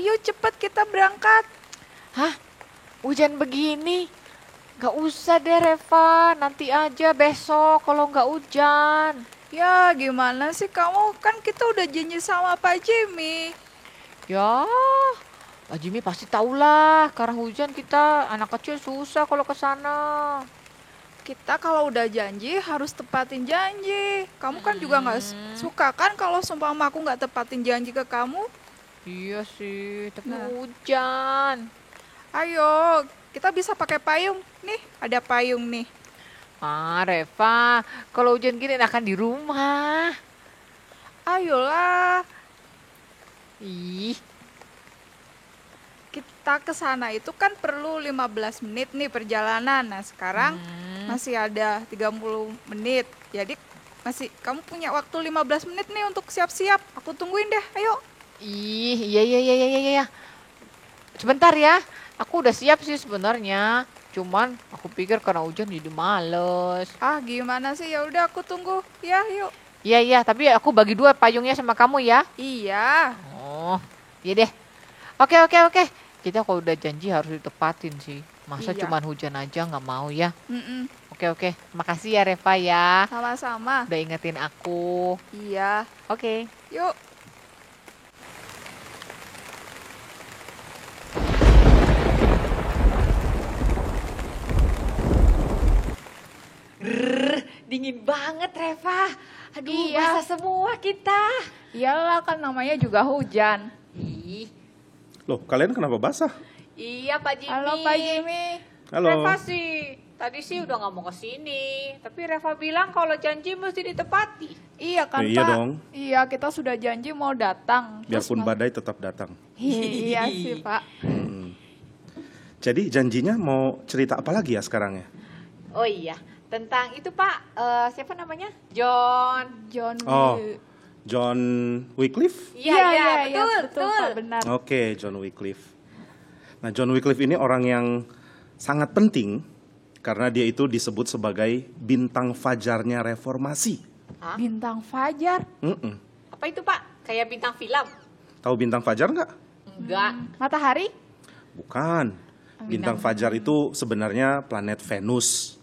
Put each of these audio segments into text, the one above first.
Ayo cepet kita berangkat. Hah? Hujan begini? Gak usah deh Reva, nanti aja besok kalau nggak hujan. Ya gimana sih kamu, kan kita udah janji sama Pak Jimmy. Ya, Pak Jimmy pasti tahulah, karena hujan kita anak kecil susah kalau ke sana. Kita kalau udah janji harus tepatin janji. Kamu kan juga nggak suka kan kalau seumpama aku nggak tepatin janji ke kamu. Iya sih, tapi Nah. hujan. Ayo, kita bisa pakai payung. Nih, ada payung nih. Ah, Reva, kalau hujan gini enakan di rumah. Ayolah, Ih, kita ke sana itu kan perlu 15 menit nih perjalanan. Nah, sekarang masih ada 30 menit. Jadi kamu punya waktu 15 menit nih untuk siap-siap. Aku tungguin deh. Ayo. iya. Sebentar ya, aku udah siap sih sebenarnya. Cuman aku pikir karena hujan jadi males. Ah, gimana sih? Ya udah aku tunggu. Ya, yuk. Iya, tapi aku bagi dua payungnya sama kamu ya. Iya. Oh, iya deh. Oke. Kita kalau udah janji harus ditepatin sih. Masa Iya. cuman hujan aja nggak mau ya? Mm-mm. Oke. Makasih ya Reva ya. Sama-sama. Udah ingetin aku. Iya. Oke. Yuk. Dingin banget Reva. Aduh, Iya. basah semua kita. Iyalah, kan namanya juga hujan. Ih, Loh, kalian kenapa basah? iya Pak Jimmy. Halo Pak Jimmy. Halo. Reva sih, tadi sih udah nggak mau kesini. Tapi Reva bilang kalau janji mesti ditepati. Iya kan Iya Pak? dong. Iya, kita sudah janji mau datang. Biarpun badai tetap datang. Iya sih Pak. Jadi janjinya mau cerita apa lagi ya sekarang ya? Oh iya, tentang itu Pak, siapa namanya? John. John. Oh, John Wycliffe? Iya, betul Pak, benar. Oke, John Wycliffe. Nah, John Wycliffe ini orang yang sangat penting karena dia itu disebut sebagai bintang fajarnya reformasi. Hah? Bintang Fajar. Mm-mm. Apa itu Pak? Kayak bintang film? Tahu bintang fajar nggak? Enggak. Matahari? Bukan. Bintang fajar itu sebenarnya planet Venus.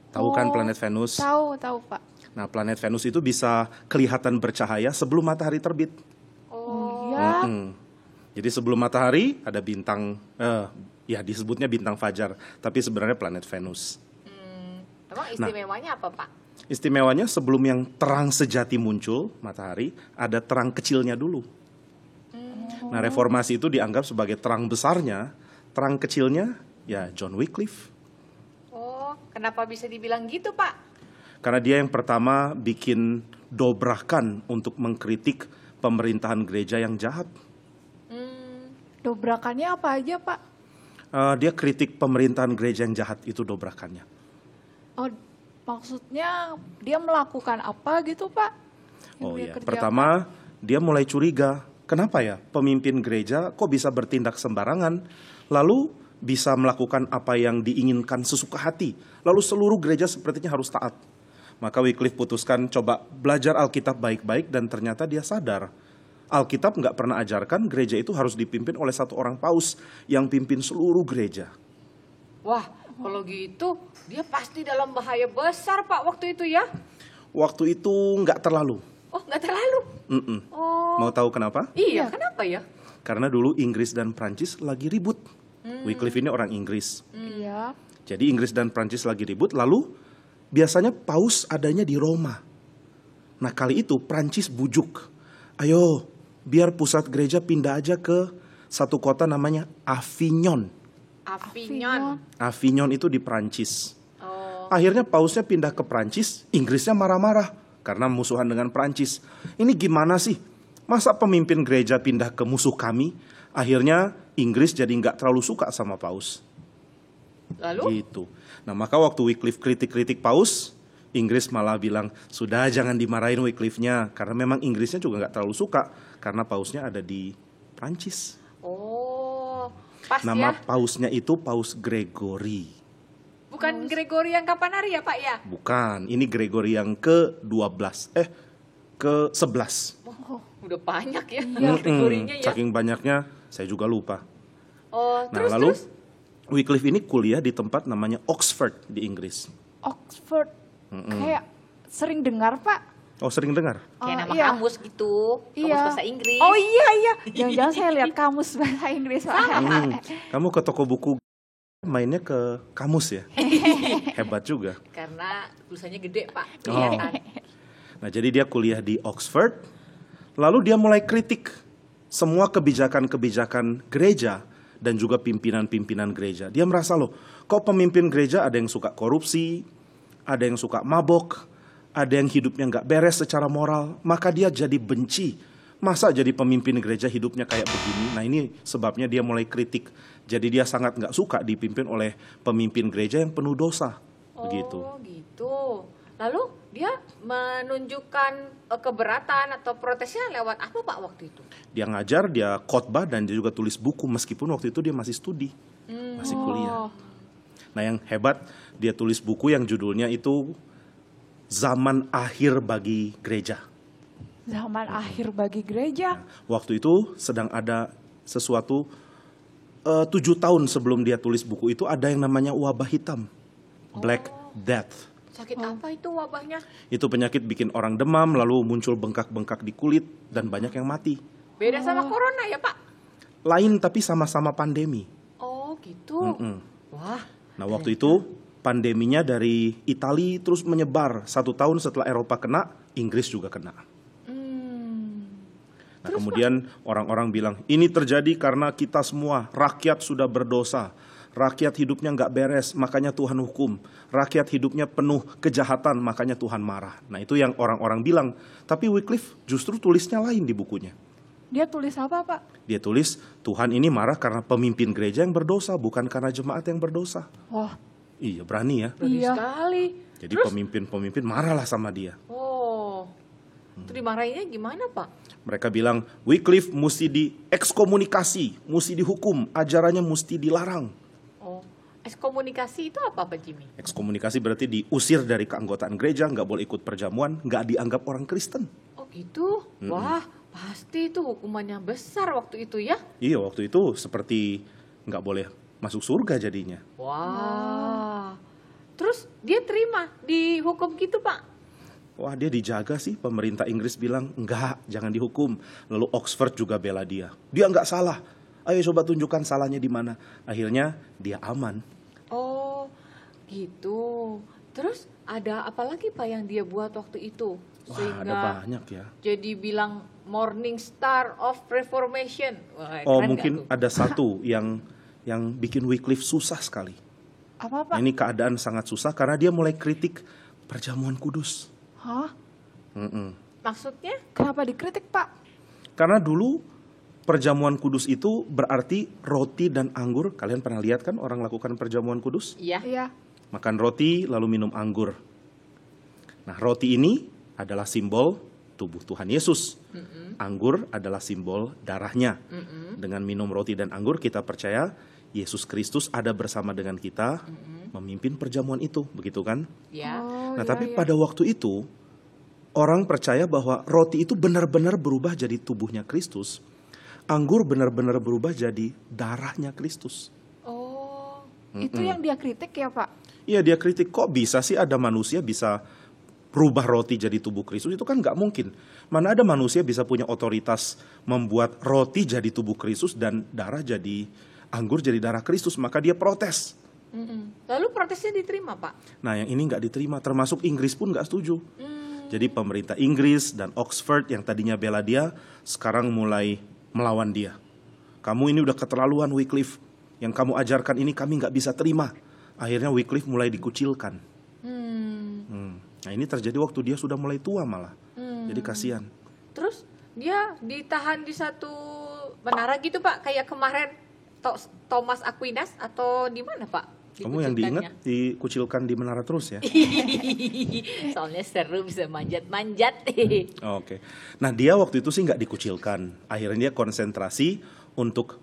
Tahu kan Oh, planet Venus? Tahu Pak. Nah, planet Venus itu bisa kelihatan bercahaya sebelum matahari terbit. Oh iya. Jadi sebelum matahari ada bintang, ya disebutnya bintang fajar, tapi sebenarnya planet Venus. Emang istimewanya apa Pak? Istimewanya sebelum yang terang sejati muncul, matahari, ada terang kecilnya dulu. Nah, reformasi itu dianggap sebagai terang besarnya, terang kecilnya ya John Wycliffe. Oh, kenapa bisa dibilang gitu Pak? Karena dia yang pertama bikin dobrakan untuk mengkritik pemerintahan gereja yang jahat. Dobrakannya apa aja Pak? Dia kritik pemerintahan gereja yang jahat itu dobrakannya. Oh, maksudnya dia melakukan apa gitu Pak? Yang Oh dia ya, kerjakan? pertama dia mulai curiga. Kenapa ya pemimpin gereja kok bisa bertindak sembarangan, lalu bisa melakukan apa yang diinginkan sesuka hati, lalu seluruh gereja sepertinya harus taat. Maka Wycliffe putuskan coba belajar Alkitab baik-baik dan ternyata dia sadar. Alkitab nggak pernah ajarkan gereja itu harus dipimpin oleh satu orang paus yang pimpin seluruh gereja. Wah, kalau gitu dia pasti dalam bahaya besar Pak waktu itu ya? Waktu itu nggak terlalu. Oh, nggak terlalu? Mm-mm. Oh, Mau tahu kenapa? iya, kenapa ya? Karena dulu Inggris dan Prancis lagi ribut. Wycliffe ini orang Inggris. Iya. Jadi Inggris dan Prancis lagi ribut, lalu biasanya paus adanya di Roma. Nah kali itu Prancis bujuk, ayo biar pusat gereja pindah aja ke satu kota namanya Avignon. Avignon. Avignon itu di Prancis. Oh, Akhirnya pausnya pindah ke Prancis, Inggrisnya marah-marah karena musuhan dengan Prancis. Ini gimana sih? Masa pemimpin gereja pindah ke musuh kami? Akhirnya Inggris jadi nggak terlalu suka sama paus. lalu? Gitu. Nah maka waktu Wycliffe kritik-kritik paus, Inggris malah bilang, sudah jangan dimarahin Wycliffe-nya. Karena memang Inggrisnya juga nggak terlalu suka, karena pausnya ada di Prancis. Oh, pas Nama ya. pausnya itu Paus Gregory. Bukan Gregory yang kapan hari ya Pak ya? Bukan, ini Gregory yang ke-12, ke-11. Oh, Udah banyak ya Mm-mm. kategorinya ya. Saking banyaknya, saya juga lupa. Oh, Nah, terus lalu terus. Wycliffe ini kuliah di tempat namanya Oxford di Inggris. Oxford. Kayak sering dengar, Pak. Oh, sering dengar? Kayak nama Iya. kamus gitu, kamus Iya. bahasa Inggris. Oh iya. Jangan-jangan saya lihat kamus bahasa Inggris, Pak. Kamu ke toko buku mainnya ke kamus ya? Hebat juga. Karena tulisannya gede Pak, Oh. kelihatan. Nah, jadi dia kuliah di Oxford, lalu dia mulai kritik semua kebijakan-kebijakan gereja dan juga pimpinan-pimpinan gereja. Dia merasa loh, kok pemimpin gereja ada yang suka korupsi, ada yang suka mabok, ada yang hidupnya nggak beres secara moral, maka dia jadi benci. Masa jadi pemimpin gereja hidupnya kayak begini? Nah, ini sebabnya dia mulai kritik. Jadi dia sangat nggak suka dipimpin oleh pemimpin gereja yang penuh dosa. Begitu. Oh gitu. Lalu dia menunjukkan keberatan atau protesnya lewat apa Pak waktu itu? Dia ngajar, dia khotbah, dan dia juga tulis buku meskipun waktu itu dia masih studi, masih kuliah. Nah, yang hebat, dia tulis buku yang judulnya itu Zaman Akhir Bagi Gereja. Zaman akhir bagi gereja. Waktu itu sedang ada sesuatu 7 tahun sebelum dia tulis buku itu ada yang namanya wabah hitam, Black Death. Sakit apa itu wabahnya? Itu penyakit bikin orang demam, lalu muncul bengkak-bengkak di kulit dan banyak yang mati. Beda sama corona ya Pak? Lain tapi sama-sama pandemi. Oh gitu. Wah. Nah, waktu itu pandeminya dari Italia terus menyebar. 1 tahun setelah Eropa kena, Inggris juga kena. Nah, kemudian orang-orang bilang, ini terjadi karena kita semua, rakyat sudah berdosa. Rakyat hidupnya nggak beres, makanya Tuhan hukum. Rakyat hidupnya penuh kejahatan, makanya Tuhan marah. Nah, itu yang orang-orang bilang. Tapi Wycliffe justru tulisnya lain di bukunya. Dia tulis apa, Pak? Dia tulis, Tuhan ini marah karena pemimpin gereja yang berdosa, bukan karena jemaat yang berdosa. Wah, Iya, berani ya. Berani Iya. sekali. Jadi pemimpin-pemimpin marahlah sama dia. Oh. Itu dimarahinnya gimana Pak? Mereka bilang, Wycliffe mesti diekskomunikasi, mesti dihukum, ajarannya mesti dilarang. Oh. Ekskomunikasi itu apa Pak Jimmy? Ekskomunikasi berarti diusir dari keanggotaan gereja, nggak boleh ikut perjamuan, nggak dianggap orang Kristen. Oh gitu. Wah, pasti itu hukumannya besar waktu itu ya. Iya, waktu itu seperti nggak boleh masuk surga jadinya. Wah. Terus dia terima dihukum gitu Pak? Wah, dia dijaga sih. Pemerintah Inggris bilang, enggak, jangan dihukum. Lalu Oxford juga bela dia. Dia nggak salah. Ayo coba tunjukkan salahnya di mana. Akhirnya dia aman. Oh, gitu. Terus ada apa lagi Pak yang dia buat waktu itu? Wah, ada banyak ya. Jadi bilang Morning Star of Reformation. Wah, Oh, keren mungkin nggak tuh? ada satu yang bikin Wycliffe susah sekali. apa, Nah, Pak? ini keadaan sangat susah karena dia mulai kritik perjamuan kudus. Hah? Maksudnya? Kenapa dikritik, Pak? Karena dulu perjamuan kudus itu berarti roti dan anggur. Kalian pernah lihat kan orang lakukan perjamuan kudus? Iya. Iya. Makan roti lalu minum anggur. Nah, roti ini adalah simbol tubuh Tuhan Yesus. Anggur adalah simbol darahnya. Dengan minum roti dan anggur kita percaya Yesus Kristus ada bersama dengan kita memimpin perjamuan itu, begitu kan? Ya. Nah, tapi pada waktu itu orang percaya bahwa roti itu benar-benar berubah jadi tubuhnya Kristus. Anggur benar-benar berubah jadi darahnya Kristus. Oh. Itu yang dia kritik ya, Pak? Iya, dia kritik, kok bisa sih ada manusia bisa berubah roti jadi tubuh Kristus? Itu kan nggak mungkin. Mana ada manusia bisa punya otoritas membuat roti jadi tubuh Kristus dan darah jadi anggur jadi darah Kristus? Maka dia protes. Lalu protesnya diterima Pak? Nah, yang ini nggak diterima, termasuk Inggris pun nggak setuju. Jadi pemerintah Inggris dan Oxford yang tadinya bela dia, sekarang mulai melawan dia. Kamu ini udah keterlaluan Wycliffe. Yang kamu ajarkan ini kami nggak bisa terima. Akhirnya Wycliffe mulai dikucilkan. Nah, ini terjadi waktu dia sudah mulai tua malah. Jadi kasihan. Terus dia ditahan di satu menara gitu Pak, kayak kemarin Thomas Aquinas atau di mana Pak? Kamu yang diingat dikucilkan di menara terus ya? Soalnya seru bisa manjat-manjat. Oke. Nah, dia waktu itu sih nggak dikucilkan. Akhirnya dia konsentrasi untuk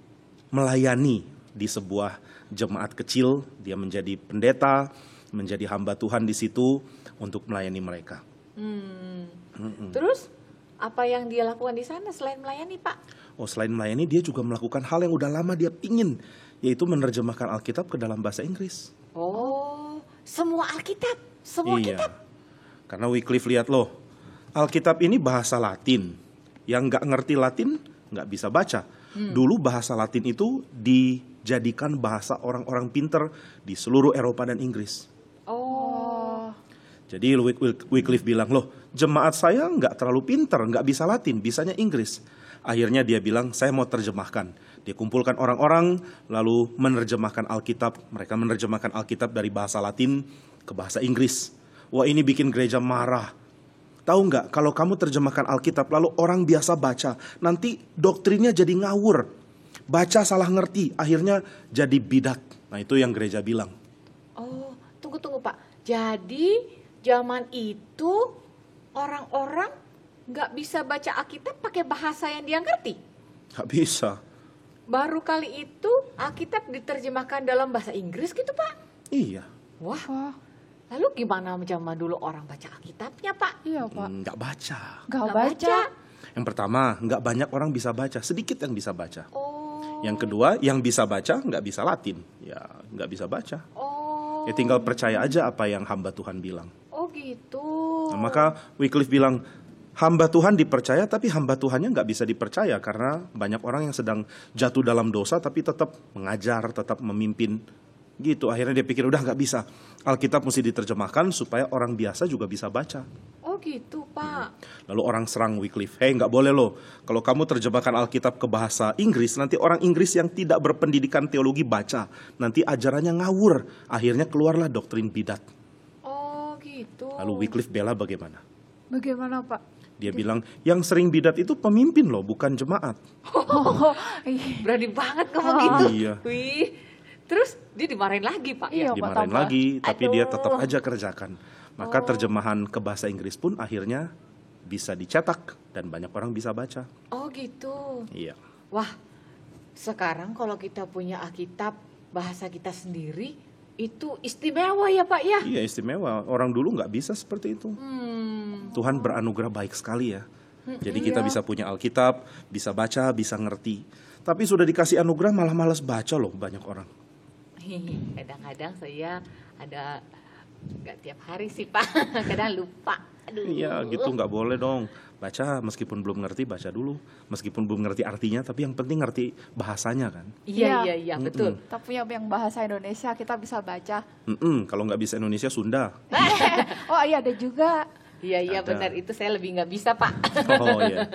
melayani di sebuah jemaat kecil. Dia menjadi pendeta, menjadi hamba Tuhan di situ untuk melayani mereka. Terus apa yang dia lakukan di sana selain melayani, Pak? Oh, selain melayani, dia juga melakukan hal yang udah lama dia pingin, yaitu menerjemahkan Alkitab ke dalam bahasa Inggris. Oh, semua Alkitab, semua Iya, kitab. karena Wycliffe lihat loh, Alkitab ini bahasa Latin. Yang nggak ngerti Latin nggak bisa baca. Dulu bahasa Latin itu dijadikan bahasa orang-orang pinter di seluruh Eropa dan Inggris. Oh, Jadi Wycliffe bilang, loh jemaat saya nggak terlalu pinter, nggak bisa Latin, bisanya Inggris. Akhirnya dia bilang, saya mau terjemahkan. Dia kumpulkan orang-orang, lalu menerjemahkan Alkitab. Mereka menerjemahkan Alkitab dari bahasa Latin ke bahasa Inggris. Wah, ini bikin gereja marah. Tahu nggak, kalau kamu terjemahkan Alkitab, lalu orang biasa baca, nanti doktrinnya jadi ngawur. Baca salah ngerti, akhirnya jadi bidat. Nah, itu yang gereja bilang. oh, tunggu Pak. Jadi zaman itu orang-orang nggak bisa baca Alkitab pakai bahasa yang dia ngerti. Nggak bisa. Baru kali itu Alkitab diterjemahkan dalam bahasa Inggris gitu, Pak. Iya, Wah, Wah, lalu gimana zaman dulu orang baca Alkitabnya, Pak? iya Pak. nggak baca. Gak Nggak baca. Yang pertama, nggak banyak orang bisa baca, sedikit yang bisa baca. Oh. Yang kedua, yang bisa baca nggak bisa Latin, ya nggak bisa baca. Oh. Ya tinggal percaya aja apa yang hamba Tuhan bilang. Oh gitu. Nah, maka Wycliffe bilang, hamba Tuhan dipercaya tapi hamba Tuhannya nggak bisa dipercaya karena banyak orang yang sedang jatuh dalam dosa tapi tetap mengajar, tetap memimpin. Gitu, akhirnya dia pikir udah nggak bisa. Alkitab mesti diterjemahkan supaya orang biasa juga bisa baca. Oh gitu, Pak. Lalu orang serang Wycliffe, hei nggak boleh loh. Kalau kamu terjemahkan Alkitab ke bahasa Inggris, nanti orang Inggris yang tidak berpendidikan teologi baca. Nanti ajarannya ngawur. Akhirnya keluarlah doktrin bidat. Oh gitu. Lalu Wycliffe bela bagaimana? Bagaimana Pak? Dia bilang, yang sering bidat itu pemimpin loh, bukan jemaat. Oh, iya. Berani banget ngomong gitu. Iya. Wih. Terus dia dimarahin lagi, Pak. Iya, Ya. Pak, Dimarahin tambah. lagi, tapi dia Aduh. tetap aja kerjakan. Maka terjemahan ke bahasa Inggris pun akhirnya bisa dicetak dan banyak orang bisa baca. Oh gitu. Iya. Wah, sekarang kalau kita punya Alkitab bahasa kita sendiri itu istimewa ya, Pak ya. Iya, istimewa. Orang dulu nggak bisa seperti itu. Tuhan beranugerah baik sekali ya. Jadi kita bisa punya Alkitab, bisa baca, bisa ngerti. Tapi sudah dikasih anugerah malah malas baca loh banyak orang. Kadang-kadang saya ada nggak tiap hari sih, Pak. Kadang lupa. Aduh. Iya gitu, nggak boleh dong. Baca meskipun belum ngerti, baca dulu. Meskipun belum ngerti artinya, tapi yang penting ngerti bahasanya kan. Iya, Iya. iya, iya, betul. Kita punya yang bahasa Indonesia, kita bisa baca. Kalau nggak bisa Indonesia, Sunda. Oh iya ada juga. Iya, iya, Ada. benar. Itu saya lebih nggak bisa, Pak. Oh iya.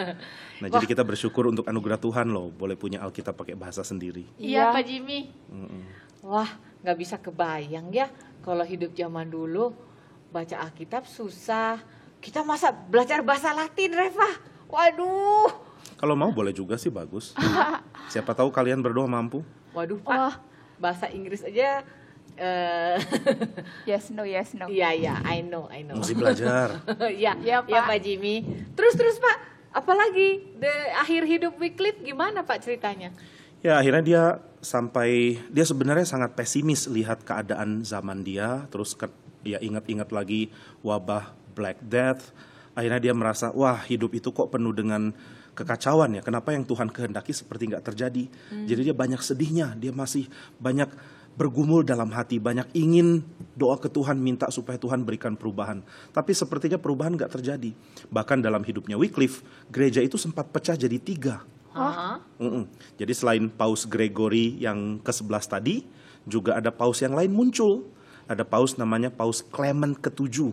Nah jadi kita bersyukur untuk anugerah Tuhan loh, boleh punya Alkitab pakai bahasa sendiri. Iya, Iya. Pak Jimmy. Wah, nggak bisa kebayang ya kalau hidup zaman dulu baca Alkitab susah. Kita masa belajar bahasa Latin, Reva? Waduh. Kalau mau boleh juga sih, bagus. Siapa tahu kalian berdua mampu. Waduh, Pak. Wah. Bahasa Inggris aja Yes, no, yes, no. iya, iya, I know. Mesti belajar. Iya, Iya, iya, Pak. Pak Jimmy. Terus, Pak. Apalagi akhir hidup Wycliffe gimana, Pak, ceritanya? Ya akhirnya dia sebenarnya sangat pesimis lihat keadaan zaman dia. Terus dia ingat-ingat lagi wabah Black Death. Akhirnya dia merasa, wah hidup itu kok penuh dengan kekacauan ya. Kenapa yang Tuhan kehendaki seperti nggak terjadi. Jadi dia banyak sedihnya. Dia masih banyak bergumul dalam hati. Banyak ingin doa ke Tuhan, minta supaya Tuhan berikan perubahan. Tapi sepertinya perubahan nggak terjadi. Bahkan dalam hidupnya Wycliffe, gereja itu sempat pecah jadi 3. Hah? Jadi selain Paus Gregory yang ke-11 tadi, juga ada paus yang lain muncul. Ada paus namanya Paus Clement ke-7.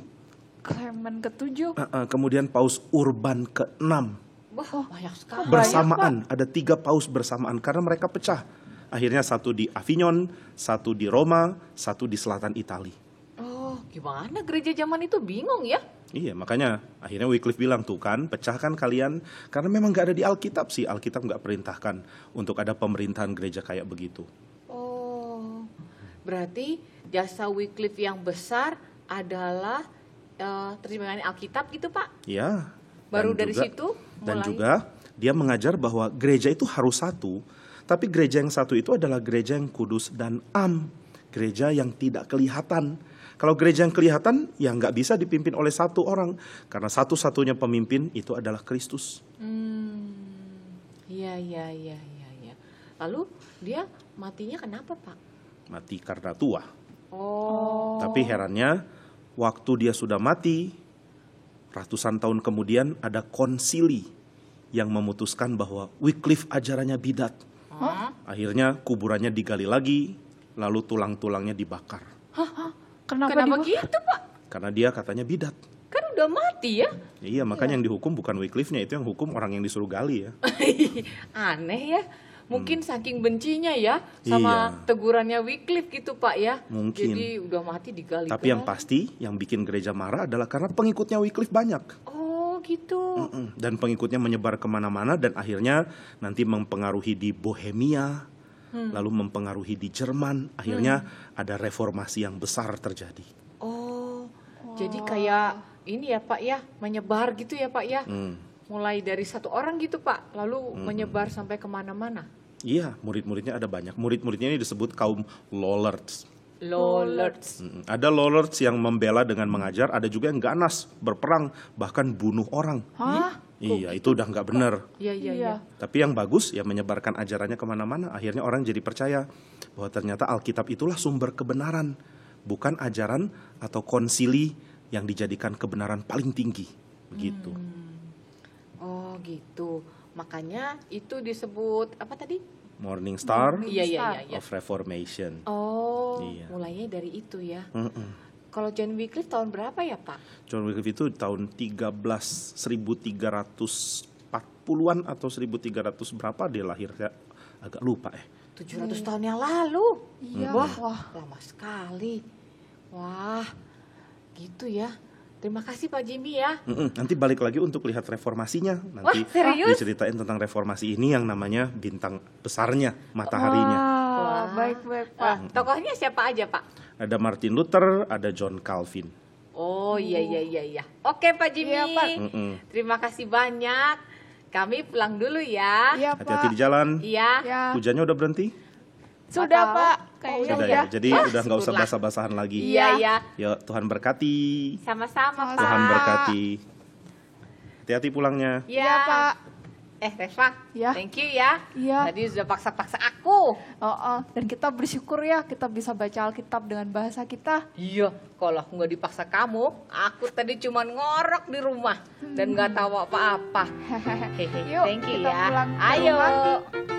Clement ke-7. Kemudian Paus Urban ke-6. Wah, banyak sekali. Bersamaan, ada 3 paus bersamaan karena mereka pecah. Akhirnya satu di Avignon, satu di Roma, satu di selatan Italia. Oh, gimana gereja zaman itu bingung ya? Iya, makanya akhirnya Wycliffe bilang, tuh kan, pecahkan kalian. Karena memang nggak ada di Alkitab sih. Alkitab nggak perintahkan untuk ada pemerintahan gereja kayak begitu. Oh, berarti jasa Wycliffe yang besar adalah terjemahan Alkitab gitu, Pak? Ya. Baru dan dari juga- situ Dan mulai. juga dia mengajar bahwa gereja itu harus satu. Tapi gereja yang satu itu adalah gereja yang kudus dan am. Gereja yang tidak kelihatan. Kalau gereja yang kelihatan, ya nggak bisa dipimpin oleh satu orang. Karena satu-satunya pemimpin itu adalah Kristus. Iya. Lalu dia matinya kenapa, Pak? Mati karena tua. Oh. Tapi herannya, waktu dia sudah mati, ratusan tahun kemudian ada konsili yang memutuskan bahwa Wycliffe ajarannya bidat. Akhirnya kuburannya digali lagi, lalu tulang-tulangnya dibakar. Kenapa gitu, Pak? Karena dia katanya bidat. Kan udah mati ya? Ya, iya, makanya yang dihukum bukan Wycliffe-nya, itu yang hukum orang yang disuruh gali ya. Aneh ya. Mungkin saking bencinya ya sama Iya. tegurannya Wycliffe gitu, Pak ya. Mungkin. Jadi udah mati digali. Tapi yang pasti, yang bikin gereja marah adalah karena pengikutnya Wycliffe banyak. Oh gitu. Dan pengikutnya menyebar kemana-mana dan akhirnya nanti mempengaruhi di Bohemia, lalu mempengaruhi di Jerman. Akhirnya ada reformasi yang besar terjadi. Oh, jadi kayak ini ya Pak ya, menyebar gitu ya Pak ya. Mulai dari satu orang gitu Pak, lalu menyebar sampai kemana-mana. Iya, murid-muridnya ada banyak. Murid-muridnya ini disebut kaum Lollards. Lollards. Ada Lollards yang membela dengan mengajar, ada juga yang ganas, berperang, bahkan bunuh orang. Hah? Iya, itu udah nggak benar. Iya. Tapi yang bagus ya menyebarkan ajarannya kemana-mana. Akhirnya orang jadi percaya bahwa ternyata Alkitab itulah sumber kebenaran, bukan ajaran atau konsili yang dijadikan kebenaran paling tinggi. Begitu. Oh gitu. Makanya itu disebut apa tadi? Morning Star Iya. of Reformation. Oh, Iya. mulainya dari itu ya. Mm-mm. Kalau John Wycliffe tahun berapa ya Pak? John Wycliffe itu tahun 1340-an atau 1300 berapa dia lahir, saya agak lupa 700 tahun yang lalu. Iya. Wah, lama sekali. Wah, gitu ya. Terima kasih Pak Jimmy ya. Nanti balik lagi untuk lihat reformasinya. Nanti Wah, serius? diceritain tentang reformasi ini yang namanya bintang besarnya, mataharinya. Wah, baik Pak. Tokohnya siapa aja Pak? Ada Martin Luther, ada John Calvin. Oh iya. Oke Pak Jimmy. Iya, Pak. Terima kasih banyak. Kami pulang dulu ya. Iya Hati-hati Pak. di jalan. Iya. Ya. Hujannya udah berhenti? Sudah Atau- Pak. Kayaknya Sudah udah. ya. Jadi udah nggak usah syukurlah. basah-basahan lagi. Iya. Yuk, Tuhan berkati. Sama-sama Pak. Tuhan berkati. Hati-hati pulangnya. Iya Iya, Pak. Reva. Ya. Thank you ya. Iya. Tadi sudah paksa-paksa aku. Dan kita bersyukur ya kita bisa baca Alkitab dengan bahasa kita. Iya, kalau aku nggak dipaksa kamu, aku tadi cuma ngorok di rumah dan nggak tahu apa-apa. Hehe, Yuk, thank you kita ya. pulang ke Ayo. rumah.